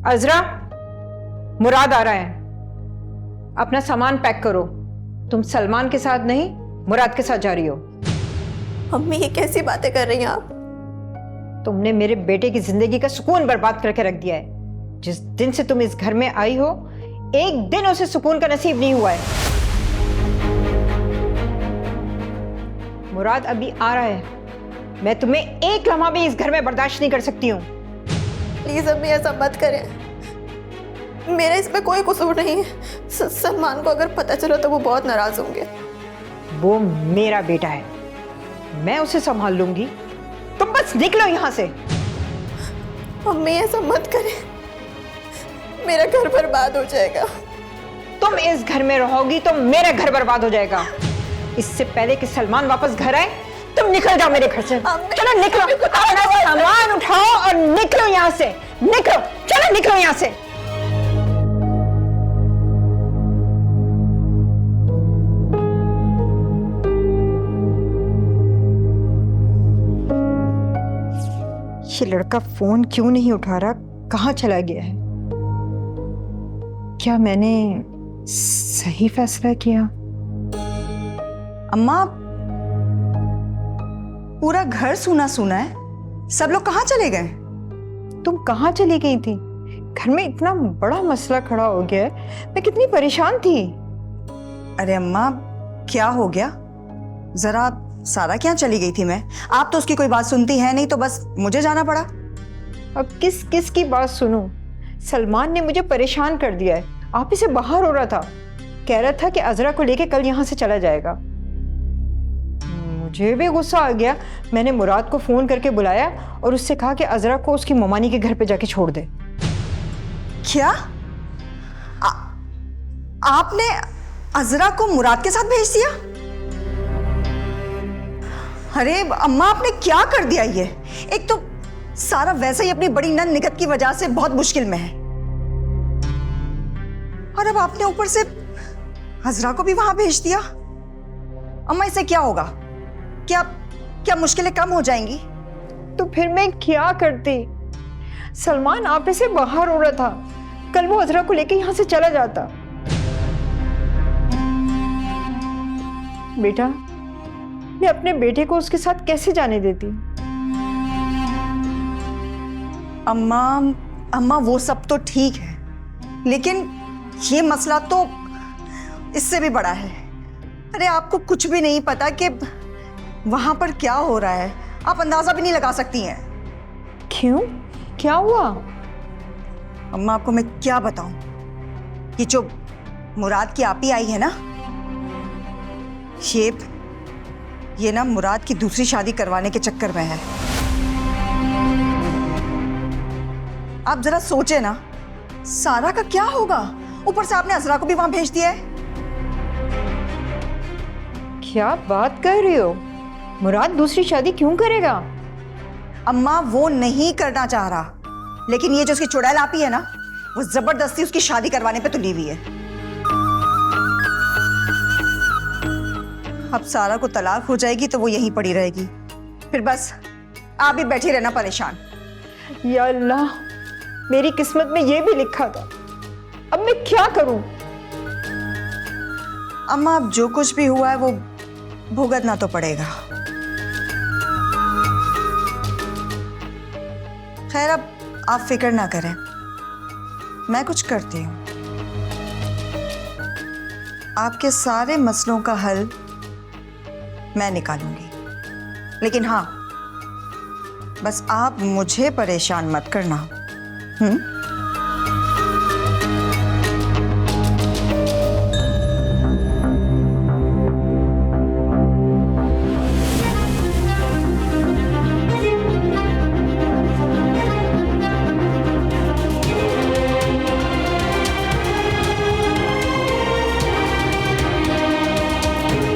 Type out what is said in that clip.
अजरा, मुराद आ रहा है, अपना सामान पैक करो। तुम सलमान के साथ नहीं, मुराद के साथ जा रही हो। मम्मी ये कैसी बातें कर रही हैं आप? तुमने मेरे बेटे की जिंदगी का सुकून बर्बाद करके रख दिया है। जिस दिन से तुम इस घर में आई हो, एक दिन उसे सुकून का नसीब नहीं हुआ है। मुराद अभी आ रहा है, मैं तुम्हें एक लम्हा भी इस घर में बर्दाश्त नहीं कर सकती हूँ। प्लीज अम्मी ऐसा मत करें, मेरा इसमें कोई कसूर नहीं है। सलमान को अगर पता चला तो वो बहुत नाराज होंगे। वो मेरा बेटा है, मैं उसे संभाल लूंगी। तुम बस निकलो यहाँ से। मम्मी ऐसा मत करें, मेरा घर बर्बाद हो जाएगा। तुम इस घर में रहोगी तो मेरा घर बर्बाद हो जाएगा। इससे पहले कि सलमान वापस घर आए, तुम निकल जाओ मेरे घर से। चलो निकलो, अपना सामान उठाओ और निकलो यहाँ से। निकलो, चलो निकलो यहाँ से। ये लड़का फोन क्यों नहीं उठा रहा? कहाँ चला गया है? क्या मैंने सही फैसला किया? अम्मा, पूरा घर सूना सूना है, सब लोग कहाँ चले गए? तुम कहाँ चली गई थी? घर में इतना बड़ा मसला खड़ा हो गया है, मैं कितनी परेशान थी। अरे अम्मा, क्या हो गया? जरा सारा क्या चली गई थी मैं? आप तो उसकी कोई बात सुनती है नहीं, तो बस मुझे जाना पड़ा। अब किस किस की बात सुनूं? सलमान ने मुझे परेशान कर दिया है। आप इसे बाहर हो रहा था, कह रहा था कि अजरा को लेके कल यहाँ से चला जाएगा। मुझे भी गुस्सा आ गया। मैंने मुराद को फोन करके बुलाया और उससे कहा कि अजरा को उसकी ममानी के घर पे जाके छोड़ दे। क्या? आपने अजरा को मुराद के साथ भेज दिया? अरे अम्मा, आपने क्या कर दिया ये? एक तो सारा वैसे ही अपनी बड़ी नंद निगत की वजह से बहुत मुश्किल में है, और अब आपने ऊपर से अजरा को भी वहां भेज दिया। अम्मा, इससे क्या होगा? क्या क्या मुश्किलें कम हो जाएंगी? तो फिर मैं क्या करती? सलमान आप से बाहर हो रहा था, कल वो अजरा को लेके यहाँ से चला जाता। बेटा, मैं अपने बेटे को उसके साथ कैसे जाने देती? अम्मा वो सब तो ठीक है, लेकिन ये मसला तो इससे भी बड़ा है। अरे आपको कुछ भी नहीं पता कि वहां पर क्या हो रहा है, आप अंदाजा भी नहीं लगा सकती हैं। क्यों? क्या हुआ? अम्मा, आपको मैं क्या बताऊं? ये जो मुराद की आपी आई है ना, ये ना मुराद की दूसरी शादी करवाने के चक्कर में है। आप जरा सोचे ना, सारा का क्या होगा? ऊपर से आपने अजरा को भी वहां भेज दिया है। क्या बात कर रही हो? मुराद दूसरी शादी क्यों करेगा? अम्मा, वो नहीं करना चाह रहा, लेकिन ये जो उसकी चुड़ैल आपी है ना, वो जबरदस्ती उसकी शादी करवाने पे तुली हुई है। अब सारा को तलाक हो जाएगी तो वो यहीं पड़ी रहेगी, फिर बस आप भी बैठी रहना परेशान। या अल्लाह, मेरी किस्मत में ये भी लिखा था। अब मैं क्या करूं? अम्मा, अब जो कुछ भी हुआ है वो भुगतना तो पड़ेगा। खैर, अब आप फिक्र ना करें, मैं कुछ करती हूं। आपके सारे मसलों का हल मैं निकालूंगी, लेकिन हाँ, बस आप मुझे परेशान मत करना।